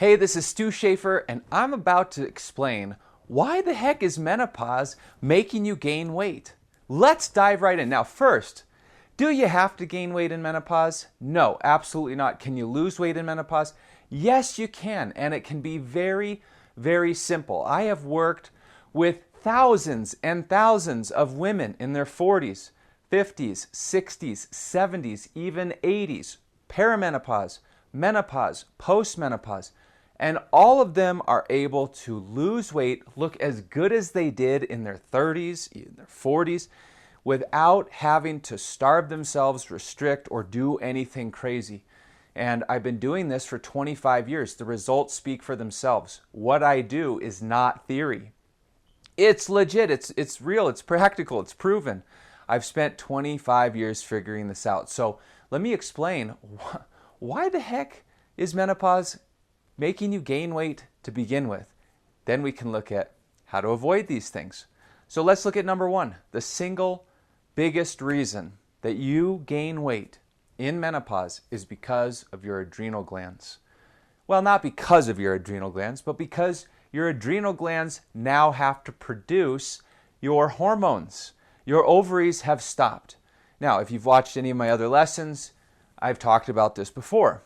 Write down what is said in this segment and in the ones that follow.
Hey, this is Stu Schaefer, and I'm about to explain why the heck is menopause making you gain weight? Let's dive right in. Now, first, do you have to gain weight in menopause? No, absolutely not. Can you lose weight in menopause? Yes, you can, and it can be very, very simple. I have worked with thousands and thousands of women in their 40s, 50s, 60s, 70s, even 80s, perimenopause, menopause, postmenopause, and all of them are able to lose weight, look as good as they did in their 30s, in their 40s, without having to starve themselves, restrict, or do anything crazy. And I've been doing this for 25 years. The results speak for themselves. What I do is not theory. It's legit, it's real, it's practical, it's proven. I've spent 25 years figuring this out. So let me explain why the heck is menopause making you gain weight to begin with. Then we can look at how to avoid these things. So let's look at number one, the single biggest reason that you gain weight in menopause is because of your adrenal glands. Well, not because of your adrenal glands, but because your adrenal glands now have to produce your hormones. Your ovaries have stopped. Now, if you've watched any of my other lessons, I've talked about this before.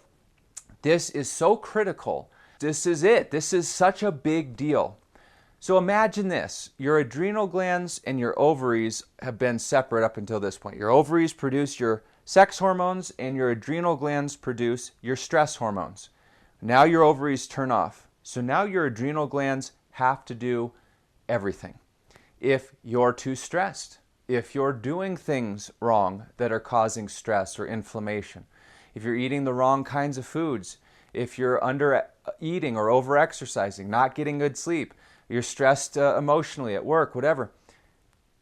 This is so critical. This is it. This is such a big deal. So imagine this. Your adrenal glands and your ovaries have been separate up until this point. Your ovaries produce your sex hormones and your adrenal glands produce your stress hormones. Now your ovaries turn off. So now your adrenal glands have to do everything. If you're too stressed, if you're doing things wrong that are causing stress or inflammation, if you're eating the wrong kinds of foods, if you're under eating or over exercising, not getting good sleep, you're stressed emotionally at work, whatever.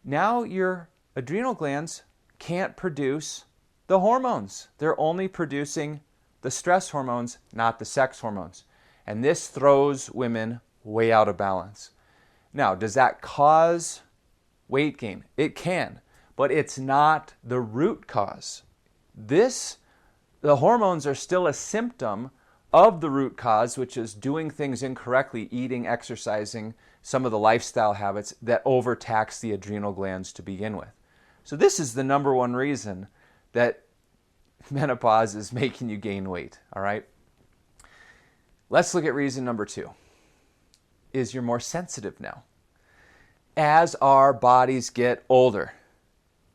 Now your adrenal glands can't produce the hormones. They're only producing the stress hormones, not the sex hormones. And this throws women way out of balance. Now, does that cause weight gain? It can, but it's not the root cause. The hormones are still a symptom of the root cause, which is doing things incorrectly, eating, exercising, some of the lifestyle habits that overtax the adrenal glands to begin with. So this is the number one reason that menopause is making you gain weight, all right? Let's look at reason number two, is you're more sensitive now. As our bodies get older,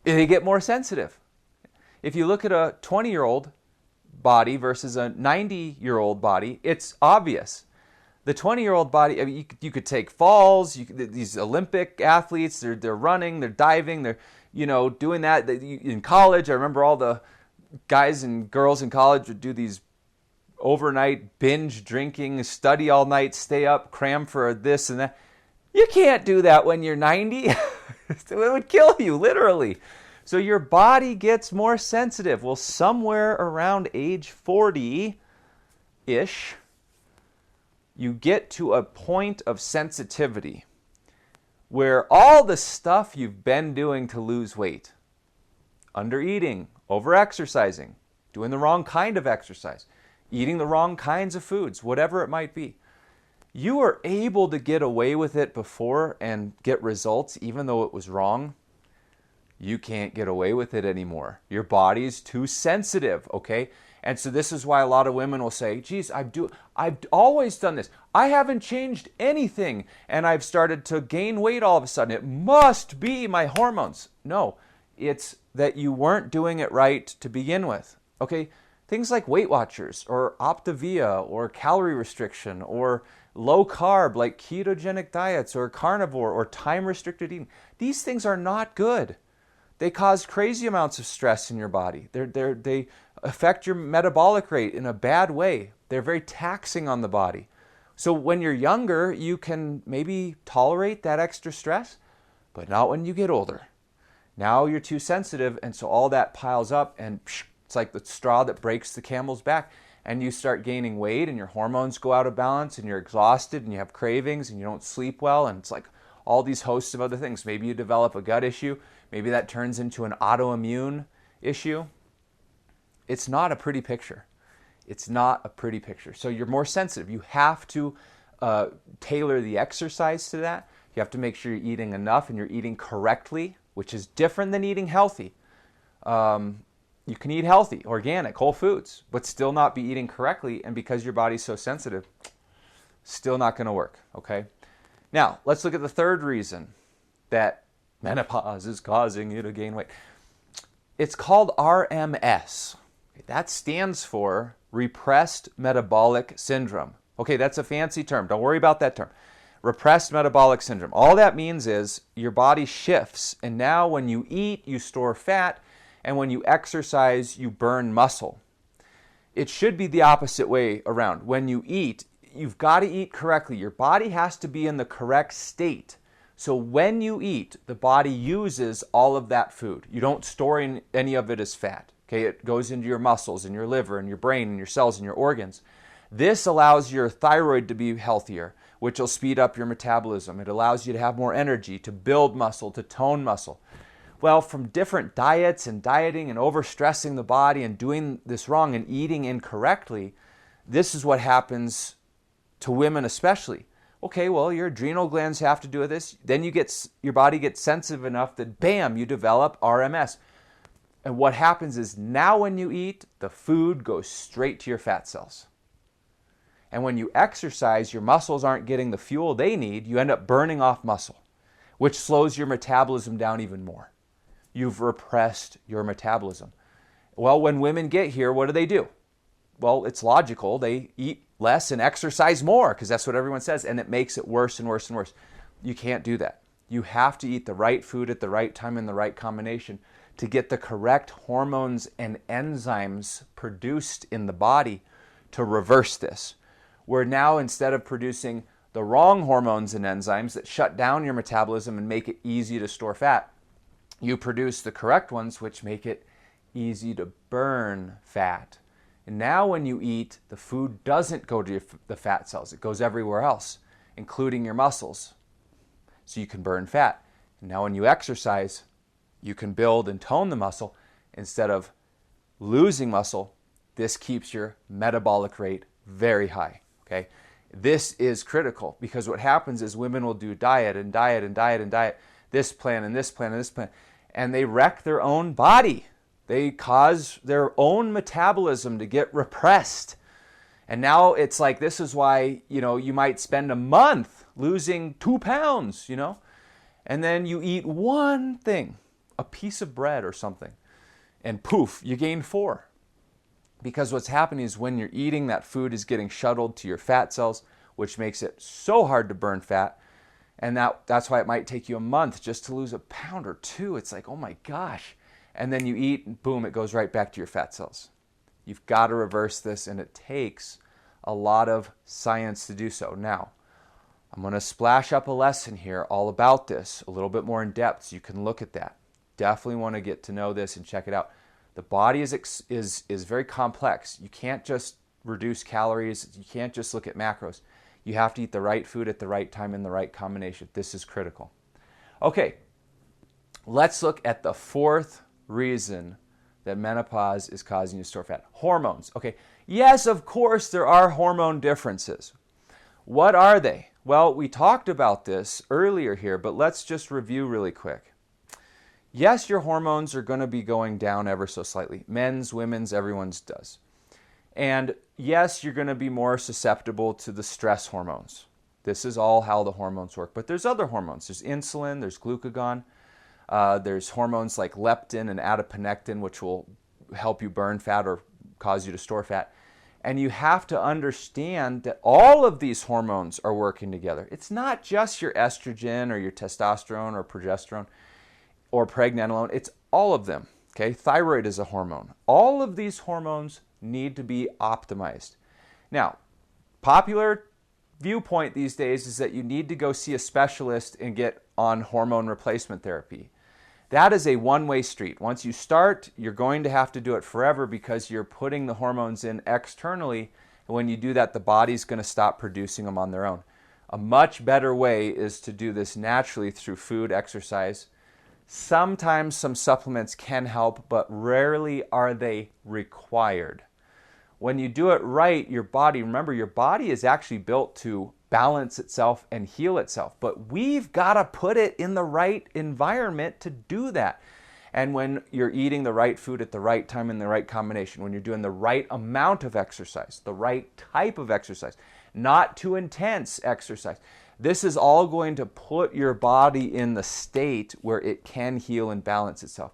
they get more sensitive. If you look at a 20-year-old body versus a 90-year-old body, it's obvious. The 20-year-old body, I mean, you could take falls. These Olympic athletes, they're running, they're diving, they're doing that. In college, I remember all the guys and girls in college would do these overnight binge drinking, study all night, stay up, cram for this and that. You can't do that when you're 90. It would kill you, literally. So your body gets more sensitive. Well, somewhere around age 40-ish, you get to a point of sensitivity where all the stuff you've been doing to lose weight, under eating, over exercising, doing the wrong kind of exercise, eating the wrong kinds of foods, whatever it might be, you were able to get away with it before and get results even though it was wrong. You can't get away with it anymore. Your body's too sensitive, okay? And so this is why a lot of women will say, geez, I've always done this. I haven't changed anything, and I've started to gain weight all of a sudden. It must be my hormones. No, it's that you weren't doing it right to begin with, okay? Things like Weight Watchers or Optavia or calorie restriction or low carb like ketogenic diets or carnivore or time-restricted eating, these things are not good. They cause crazy amounts of stress in your body. They affect your metabolic rate in a bad way. They're very taxing on the body. So when you're younger, you can maybe tolerate that extra stress, but not when you get older. Now you're too sensitive, and so all that piles up, and it's like the straw that breaks the camel's back, and you start gaining weight, and your hormones go out of balance, and you're exhausted, and you have cravings, and you don't sleep well, and it's like all these hosts of other things. Maybe you develop a gut issue. Maybe that turns into an autoimmune issue. It's not a pretty picture. It's not a pretty picture. So you're more sensitive. You have to tailor the exercise to that. You have to make sure you're eating enough and you're eating correctly, which is different than eating healthy. You can eat healthy, organic, whole foods, but still not be eating correctly. And because your body's so sensitive, still not going to work, okay? Now, let's look at the third reason that menopause is causing you to gain weight. It's called RMS. That stands for Repressed Metabolic Syndrome. Okay, that's a fancy term. Don't worry about that term. Repressed Metabolic Syndrome. All that means is your body shifts, and now when you eat, you store fat, and when you exercise, you burn muscle. It should be the opposite way around. When you eat, you've got to eat correctly. Your body has to be in the correct state. So when you eat, the body uses all of that food. You don't store any of it as fat. Okay, it goes into your muscles and your liver and your brain and your cells and your organs. This allows your thyroid to be healthier, which will speed up your metabolism. It allows you to have more energy, to build muscle, to tone muscle. Well, from different diets and dieting and overstressing the body and doing this wrong and eating incorrectly, this is what happens to women especially. Okay, well, your adrenal glands have to do with this. Then your body gets sensitive enough that, bam, you develop RMS. And what happens is now when you eat, the food goes straight to your fat cells. And when you exercise, your muscles aren't getting the fuel they need. You end up burning off muscle, which slows your metabolism down even more. You've repressed your metabolism. Well, when women get here, what do? Well, it's logical. They eat less and exercise more because that's what everyone says, and it makes it worse and worse and worse. You can't do that. You have to eat the right food at the right time in the right combination to get the correct hormones and enzymes produced in the body to reverse this. Where now, instead of producing the wrong hormones and enzymes that shut down your metabolism and make it easy to store fat, you produce the correct ones which make it easy to burn fat. And now when you eat, the food doesn't go to the fat cells. It goes everywhere else, including your muscles. So you can burn fat. And now when you exercise, you can build and tone the muscle instead of losing muscle. This keeps your metabolic rate very high, okay? This is critical because what happens is women will do diet and diet and diet and diet, this plan and this plan and this plan, and they wreck their own body. They cause their own metabolism to get repressed. And now it's like, this is why, you might spend a month losing 2 pounds, and then you eat one thing, a piece of bread or something, and poof, you gain 4. Because what's happening is when you're eating, that food is getting shuttled to your fat cells, which makes it so hard to burn fat. And that's why it might take you a month just to lose a pound or 2. It's like, oh my gosh. And then you eat, and boom, it goes right back to your fat cells. You've got to reverse this, and it takes a lot of science to do so. Now, I'm going to splash up a lesson here all about this, a little bit more in depth, so you can look at that. Definitely want to get to know this and check it out. The body is very complex. You can't just reduce calories. You can't just look at macros. You have to eat the right food at the right time in the right combination. This is critical. Okay, let's look at the fourth reason that menopause is causing you to store fat. Hormones. Okay, yes, of course, there are hormone differences. What are they? Well, we talked about this earlier here, but let's just review really quick. Yes, your hormones are going to be going down ever so slightly. Men's, women's, everyone's does. And yes, you're going to be more susceptible to the stress hormones. This is all how the hormones work. But there's other hormones. There's insulin, there's glucagon. There's hormones like leptin and adiponectin, which will help you burn fat or cause you to store fat. And you have to understand that all of these hormones are working together. It's not just your estrogen or your testosterone or progesterone or pregnenolone. It's all of them. Okay, thyroid is a hormone. All of these hormones need to be optimized. Now, popular viewpoint these days is that you need to go see a specialist and get on hormone replacement therapy. That is a one-way street. Once you start, you're going to have to do it forever because you're putting the hormones in externally. And when you do that, the body's going to stop producing them on their own. A much better way is to do this naturally through food, exercise. Sometimes some supplements can help, but rarely are they required. When you do it right, your body, remember, your body is actually built to balance itself and heal itself. But we've got to put it in the right environment to do that. And when you're eating the right food at the right time in the right combination, when you're doing the right amount of exercise, the right type of exercise, not too intense exercise, this is all going to put your body in the state where it can heal and balance itself.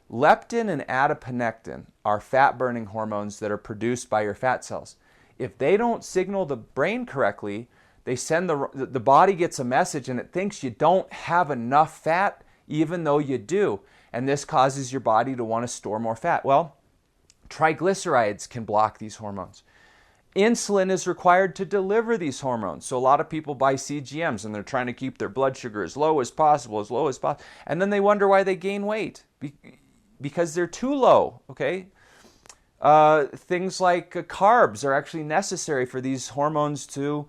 Leptin and adiponectin are fat-burning hormones that are produced by your fat cells. If they don't signal the brain correctly, they send the body gets a message and it thinks you don't have enough fat, even though you do. And this causes your body to want to store more fat. Well, triglycerides can block these hormones. Insulin is required to deliver these hormones. So a lot of people buy CGMs and they're trying to keep their blood sugar as low as possible, and then they wonder why they gain weight. Because they're too low, okay? Things like carbs are actually necessary for these hormones to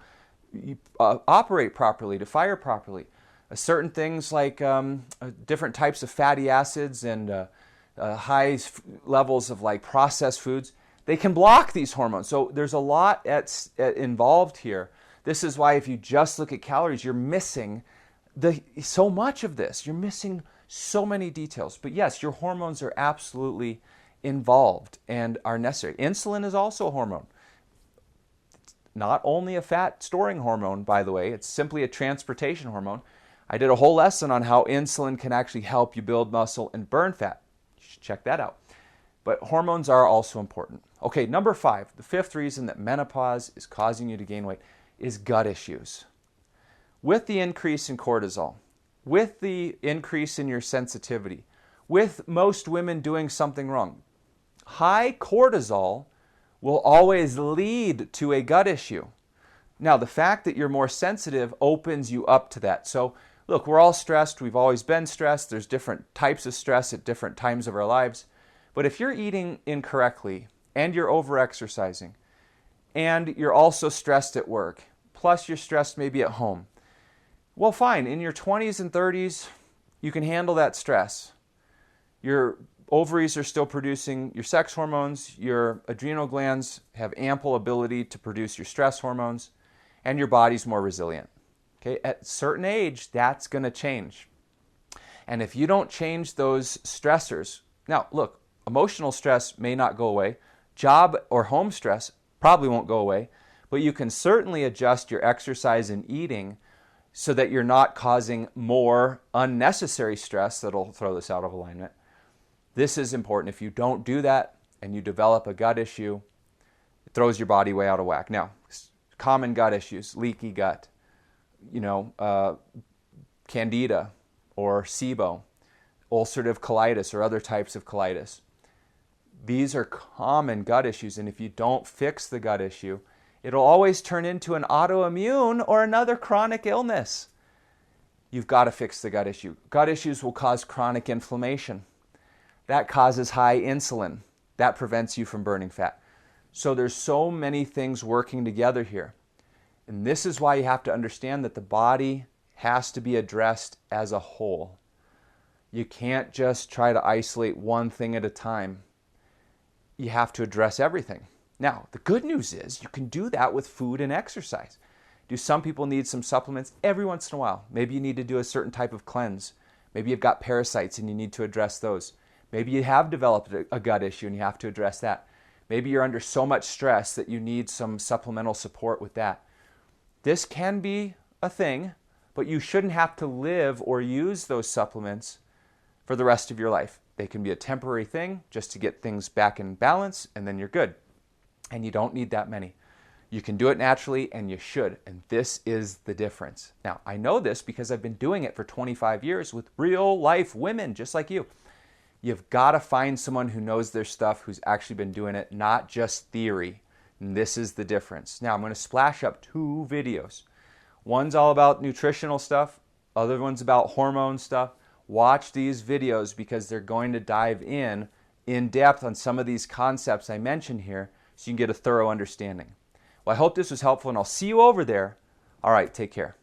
operate properly, to fire properly. Certain things like different types of fatty acids and high levels of like processed foods, they can block these hormones. So there's a lot involved here. This is why if you just look at calories, you're missing so much of this. You're missing so many details. But yes, your hormones are absolutely involved and are necessary. Insulin is also a hormone. It's not only a fat storing hormone, by the way, it's simply a transportation hormone. I did a whole lesson on how insulin can actually help you build muscle and burn fat. You should check that out. But hormones are also important. Okay, number 5, the 5th reason that menopause is causing you to gain weight is gut issues. With the increase in cortisol, with the increase in your sensitivity, with most women doing something wrong, high cortisol will always lead to a gut issue. Now, the fact that you're more sensitive opens you up to that. So, look, we're all stressed. We've always been stressed. There's different types of stress at different times of our lives. But if you're eating incorrectly and you're over-exercising and you're also stressed at work, plus you're stressed maybe at home, well, fine. In your 20s and 30s, you can handle that stress. Your ovaries are still producing your sex hormones. Your adrenal glands have ample ability to produce your stress hormones, and your body's more resilient. Okay? At a certain age, that's going to change. And if you don't change those stressors, now, look, emotional stress may not go away. Job or home stress probably won't go away, but you can certainly adjust your exercise and eating so that you're not causing more unnecessary stress that'll throw this out of alignment. This is important. If you don't do that and you develop a gut issue, it throws your body way out of whack. Now, common gut issues, leaky gut, candida or SIBO, ulcerative colitis or other types of colitis. These are common gut issues, and if you don't fix the gut issue, it'll always turn into an autoimmune or another chronic illness. You've got to fix the gut issue. Gut issues will cause chronic inflammation. That causes high insulin. That prevents you from burning fat. So there's so many things working together here. And this is why you have to understand that the body has to be addressed as a whole. You can't just try to isolate one thing at a time. You have to address everything. Now, the good news is you can do that with food and exercise. Do some people need some supplements? Every once in a while. Maybe you need to do a certain type of cleanse. Maybe you've got parasites and you need to address those. Maybe you have developed a gut issue and you have to address that. Maybe you're under so much stress that you need some supplemental support with that. This can be a thing, but you shouldn't have to live or use those supplements for the rest of your life. They can be a temporary thing just to get things back in balance, and then you're good. And you don't need that many. You can do it naturally, and you should. And this is the difference. Now, I know this because I've been doing it for 25 years with real life women just like you. You've got to find someone who knows their stuff, who's actually been doing it, not just theory. And this is the difference. Now, I'm going to splash up 2 videos. One's all about nutritional stuff. Other one's about hormone stuff. Watch these videos because they're going to dive in depth on some of these concepts I mentioned here so you can get a thorough understanding. Well, I hope this was helpful, and I'll see you over there. All right, take care.